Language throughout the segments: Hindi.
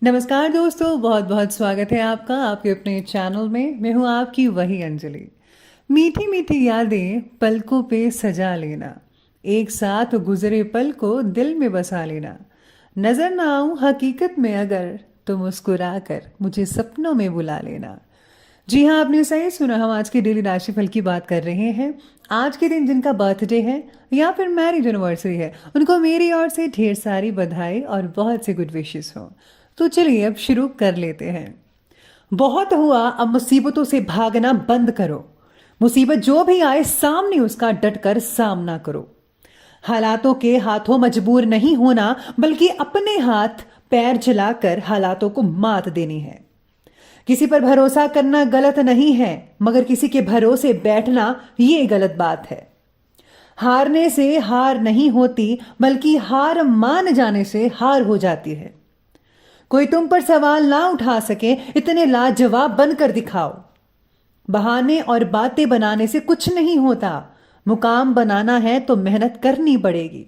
नमस्कार दोस्तों, बहुत बहुत स्वागत है आपका आपके अपने चैनल में। मैं हूं आपकी वही अंजलि। मीठी मीठी यादें पलकों पे सजा लेना, एक साथ गुजरे पल को दिल में बसा लेना। नजर ना आऊं हकीकत में अगर, तो मुस्कुरा कर मुझे सपनों में बुला लेना। जी हाँ, आपने सही सुना। हम आज की डेली राशिफल की बात कर रहे हैं। आज के दिन जिनका बर्थडे है या फिर मैरिज एनिवर्सरी है, उनको मेरी ओर से ढेर सारी बधाई और बहुत से गुड विशेस हो। तो चलिए अब शुरू कर लेते हैं। बहुत हुआ, अब मुसीबतों से भागना बंद करो। मुसीबत जो भी आए सामने उसका डटकर सामना करो। हालातों के हाथों मजबूर नहीं होना, बल्कि अपने हाथ पैर चलाकर हालातों को मात देनी है। किसी पर भरोसा करना गलत नहीं है, मगर किसी के भरोसे बैठना ये गलत बात है। हारने से हार नहीं होती, बल्कि हार मान जाने से हार हो जाती है। कोई तुम पर सवाल ना उठा सके, इतने लाजवाब बनकर दिखाओ। बहाने और बातें बनाने से कुछ नहीं होता। मुकाम बनाना है तो मेहनत करनी पड़ेगी।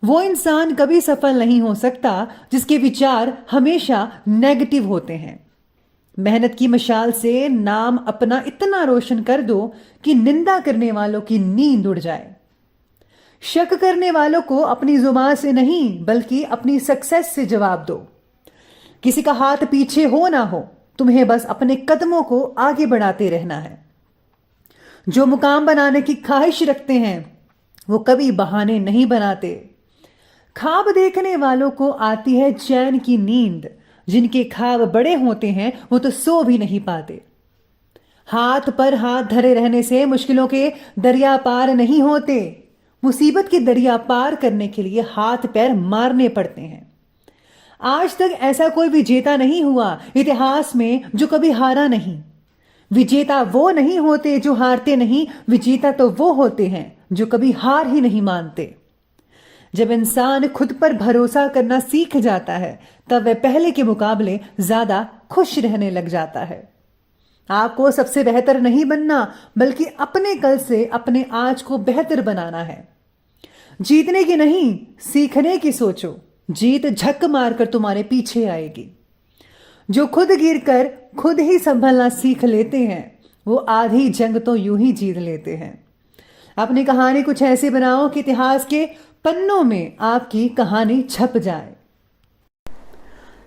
वो इंसान कभी सफल नहीं हो सकता जिसके विचार हमेशा नेगेटिव होते हैं। मेहनत की मशाल से नाम अपना इतना रोशन कर दो कि निंदा करने वालों की नींद उड़ जाए। शक करने वालों को अपनी जुबान से नहीं, बल्कि अपनी सक्सेस से जवाब दो। किसी का हाथ पीछे हो ना हो, तुम्हें बस अपने कदमों को आगे बढ़ाते रहना है। जो मुकाम बनाने की ख्वाहिश रखते हैं वो कभी बहाने नहीं बनाते। ख्वाब देखने वालों को आती है चैन की नींद। जिनके ख्वाब बड़े होते हैं वो तो सो भी नहीं पाते। हाथ पर हाथ धरे रहने से मुश्किलों के दरिया पार नहीं होते। मुसीबत के दरिया पार करने के लिए हाथ पैर मारने पड़ते हैं। आज तक ऐसा कोई विजेता नहीं हुआ इतिहास में जो कभी हारा नहीं। विजेता वो नहीं होते जो हारते नहीं, विजेता तो वो होते हैं जो कभी हार ही नहीं मानते। जब इंसान खुद पर भरोसा करना सीख जाता है, तब वह पहले के मुकाबले ज्यादा खुश रहने लग जाता है। आपको सबसे बेहतर नहीं बनना, बल्कि अपने कल से अपने आज को बेहतर बनाना है। जीतने की नहीं, सीखने की सोचो। जीत झक मारकर तुम्हारे पीछे आएगी। जो खुद गिरकर खुद ही संभलना सीख लेते हैं, वो आधी जंग तो यूं ही जीत लेते हैं। अपनी कहानी कुछ ऐसी बनाओ कि इतिहास के पन्नों में आपकी कहानी छप जाए।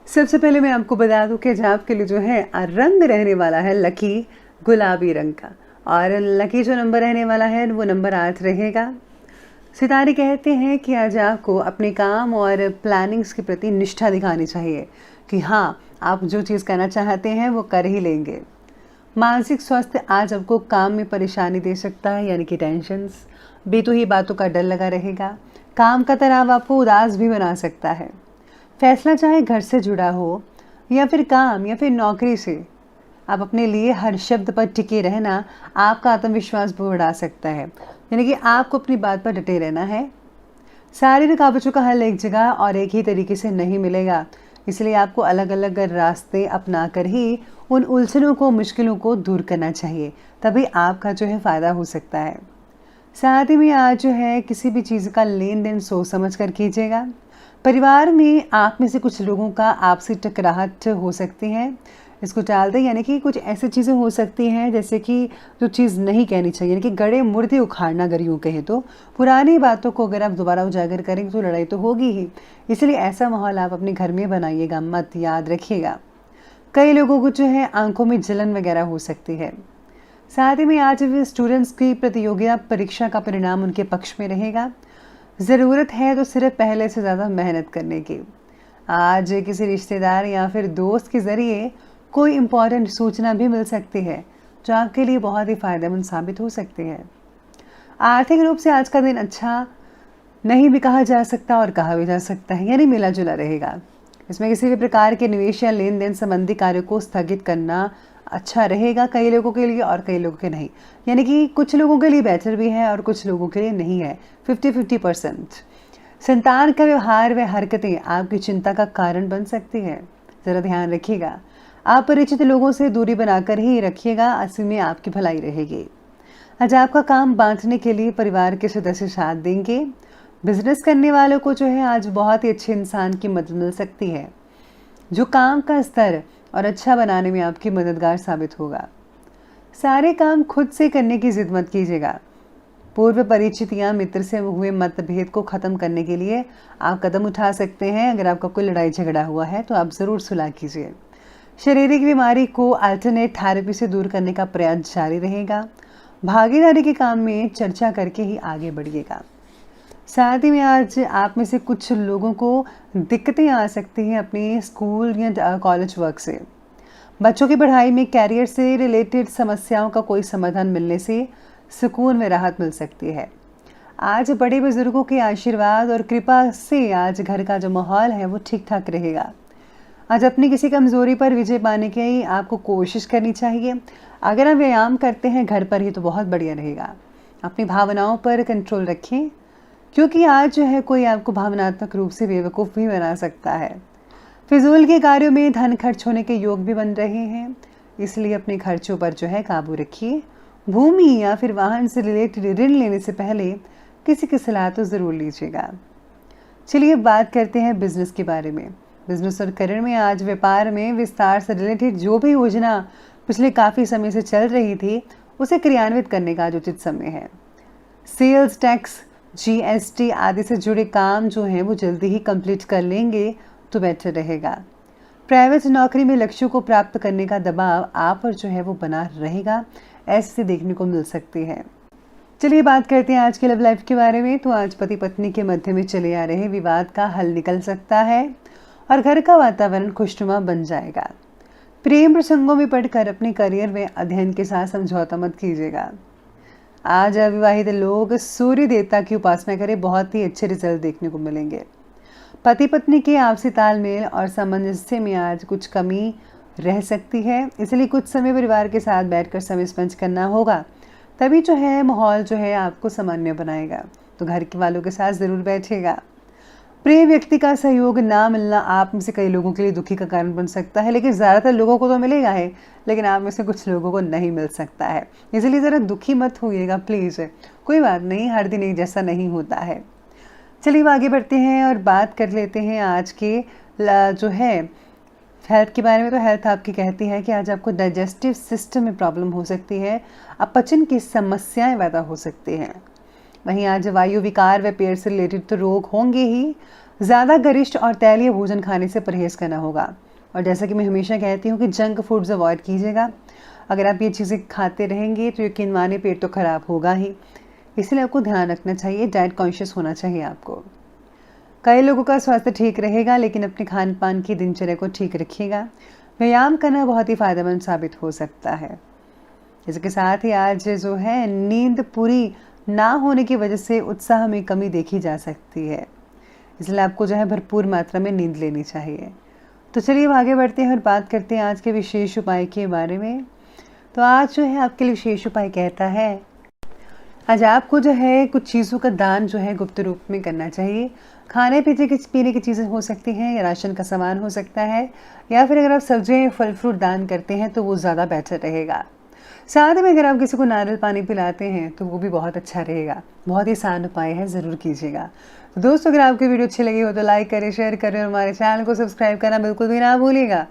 सबसे पहले मैं आपको बता दूं कि आज आपके लिए जो है रंग रहने वाला है लकी गुलाबी रंग का, और लकी जो नंबर रहने वाला है वो नंबर 8 रहेगा। सितारे कहते हैं कि आज आपको अपने काम और प्लानिंग्स के प्रति निष्ठा दिखानी चाहिए कि हाँ, आप जो चीज़ करना चाहते हैं वो कर ही लेंगे। मानसिक स्वास्थ्य आज आपको काम में परेशानी दे सकता है, यानी कि टेंशन्स, बेतुकी बातों का डर लगा रहेगा। काम का तनाव आपको उदास भी बना सकता है। फैसला चाहे घर से जुड़ा हो या फिर काम या फिर नौकरी से, आप अपने लिए हर शब्द पर टिके रहना आपका आत्मविश्वास बढ़ा सकता है, यानी कि आपको अपनी बात पर डटे रहना है। सारी रुकावटों का हल एक जगह और एक ही तरीके से नहीं मिलेगा, इसलिए आपको अलग अलग रास्ते अपना कर ही उन उलझनों को, मुश्किलों को दूर करना चाहिए, तभी आपका जो है फ़ायदा हो सकता है। साथ ही में आज जो है किसी भी चीज़ का लेन देन सोच समझ कर कीजिएगा। परिवार में आप में से कुछ लोगों का आपसी टकराहट हो सकती है, इसको टाल दें। यानी कि कुछ ऐसी चीज़ें हो सकती हैं जैसे कि जो चीज़ नहीं कहनी चाहिए, यानी कि गड़े मुर्दे उखाड़ना, अगर यूँ कहें तो। पुरानी बातों को अगर आप दोबारा उजागर करेंगे तो लड़ाई तो होगी ही, इसलिए ऐसा माहौल आप अपने घर में बनाइएगा मत, याद रखिएगा। कई लोगों को जो है आंखों में जलन वगैरह हो सकती है। साथ ही में आज स्टूडेंट्स की प्रतियोगिता परीक्षा का परिणाम उनके पक्ष में रहेगा। ज़रूरत है तो सिर्फ पहले से ज़्यादा मेहनत करने की। आज किसी रिश्तेदार या फिर दोस्त के ज़रिए कोई इम्पॉर्टेंट सूचना भी मिल सकती है जो आपके लिए बहुत ही फ़ायदेमंद साबित हो सकती है। आर्थिक रूप से आज का दिन अच्छा नहीं भी कहा जा सकता और कहा भी जा सकता है, यानी मिला जुला रहेगा। इसमें किसी भी प्रकार के निवेश या लेन देन संबंधी कार्यों को स्थगित करना अच्छा रहेगा कई लोगों के लिए और कई लोगों के नहीं, यानी कि कुछ लोगों के लिए बेहतर भी है और कुछ लोगों के लिए नहीं है, 50-50%। संतान का व्यवहार व हरकतें आपकी चिंता का कारण बन सकती है, ज़रा ध्यान रखिएगा। अपरिचित लोगों से दूरी बनाकर ही रखिएगा, ऐसे में आपकी भलाई रहेगी। आज आपका काम बांटने के लिए परिवार के सदस्य साथ देंगे। बिजनेस करने वालों को जो है आज बहुत ही अच्छे इंसान की मदद मिल सकती है। जो काम का स्तर और अच्छा बनाने में आपकी मददगार साबित होगा। सारे काम खुद से करने की जिद मत कीजिएगा। पूर्व परिचित या मित्र से हुए मतभेद को खत्म करने के लिए आप कदम उठा सकते हैं। अगर आपका कोई लड़ाई झगड़ा हुआ है तो आप ज़रूर सुलह कीजिए। शारीरिक बीमारी को अल्टरनेट थेरेपी से दूर करने का प्रयास जारी रहेगा। भागीदारी के काम में चर्चा करके ही आगे बढ़िएगा। साथ ही में आज आप में से कुछ लोगों को दिक्कतें आ सकती हैं अपने स्कूल या कॉलेज वर्क से। बच्चों की पढ़ाई में कैरियर से रिलेटेड समस्याओं का कोई समाधान मिलने से सुकून में राहत मिल सकती है। आज बड़े बुजुर्गों के आशीर्वाद और कृपा से आज घर का जो माहौल है वो ठीक ठाक रहेगा। आज अपनी किसी कमज़ोरी पर विजय पाने की आपको कोशिश करनी चाहिए। अगर आप व्यायाम करते हैं घर पर ही तो बहुत बढ़िया रहेगा। अपनी भावनाओं पर कंट्रोल रखें, क्योंकि आज जो है कोई आपको भावनात्मक रूप से बेवकूफ़ भी बना सकता है। फिजूल के कार्यों में धन खर्च होने के योग भी बन रहे हैं, इसलिए अपने खर्चों पर जो है काबू रखिए। भूमि या फिर वाहन से रिलेटेड ऋण लेने से पहले किसी की सलाह तो ज़रूर लीजिएगा। चलिए बात करते हैं बिजनेस के बारे में। बिजनेस और करियर में आज व्यापार में विस्तार से रिलेटेड जो भी योजना पिछले काफ़ी समय से चल रही थी उसे क्रियान्वित करने का उचित समय है। सेल्स टैक्स, GST आदि से जुड़े काम जो हैं वो जल्दी ही कंप्लीट कर लेंगे तो बेटर रहेगा। प्राइवेट नौकरी में लक्ष्यों को प्राप्त करने का दबाव आप पर जो है वो बना रहेगा, ऐसे देखने को मिल सकती है। चलिए बात करते हैं आज के लव लाइफ के बारे में। तो आज पति पत्नी के मध्य में चले आ रहे विवाद का हल निकल सकता है और घर का वातावरण खुशनुमा बन जाएगा। प्रेम प्रसंगों में पढ़कर अपने करियर में अध्ययन के साथ समझौता मत कीजिएगा। आज अविवाहित लोग सूर्य देवता की उपासना करें, बहुत ही अच्छे रिजल्ट देखने को मिलेंगे। पति पत्नी के आपसी तालमेल और सामंजस्य में आज कुछ कमी रह सकती है, इसलिए कुछ समय परिवार के साथ बैठकर समय स्पेंड करना होगा, तभी जो है माहौल जो है आपको सामान्य बनाएगा। तो घर के वालों के साथ ज़रूर बैठेगा। प्रिय व्यक्ति का सहयोग ना मिलना आप में से कई लोगों के लिए दुखी का कारण बन सकता है, लेकिन ज़्यादातर लोगों को तो मिलेगा है, लेकिन आप में से कुछ लोगों को नहीं मिल सकता है। इसलिए ज़रा दुखी मत होइएगा प्लीज़। कोई बात नहीं, हर दिन एक जैसा नहीं होता है। चलिए आगे बढ़ते हैं और बात कर लेते हैं आज के जो है हेल्थ के बारे में। तो हेल्थ आपकी कहती है कि आज आपको डाइजेस्टिव सिस्टम में प्रॉब्लम हो सकती है, अपचन की समस्याएं पैदा हो सकती हैं। वहीं आज वायु विकार व पेट से रिलेटेड तो रोग होंगे ही। ज़्यादा गरिष्ठ और तैलीय भोजन खाने से परहेज़ करना होगा, और जैसा कि मैं हमेशा कहती हूँ कि जंक फूड्स अवॉइड कीजिएगा। अगर आप ये चीज़ें खाते रहेंगे तो यकीन माने पेट तो ख़राब होगा ही, इसलिए आपको ध्यान रखना चाहिए, डाइट कॉन्शियस होना चाहिए आपको। कई लोगों का स्वास्थ्य ठीक रहेगा, लेकिन अपने खान पान की दिनचर्या को ठीक रखिएगा। व्यायाम करना बहुत ही फ़ायदेमंद साबित हो सकता है। इसके साथ ही आज जो है नींद पूरी ना होने की वजह से उत्साह में कमी देखी जा सकती है, इसलिए आपको जो है भरपूर मात्रा में नींद लेनी चाहिए। तो चलिए आगे बढ़ते हैं और बात करते हैं आज के विशेष उपाय के बारे में। तो आज जो है आपके लिए विशेष उपाय कहता है, आज आपको जो है कुछ चीज़ों का दान जो है गुप्त रूप में करना चाहिए। खाने पीने की चीज़ें हो सकती हैं, या राशन का सामान हो सकता है, या फिर अगर आप सब्जियाँ फल फ्रूट दान करते हैं तो वो ज़्यादा बेहतर रहेगा। साथ में अगर आप किसी को नारियल पानी पिलाते हैं तो वो भी बहुत अच्छा रहेगा। बहुत ही आसान उपाय है, ज़रूर कीजिएगा। तो दोस्तों, अगर आपकी वीडियो अच्छी लगी हो तो लाइक करें, शेयर करें और हमारे चैनल को सब्सक्राइब करना बिल्कुल भी ना भूलिएगा।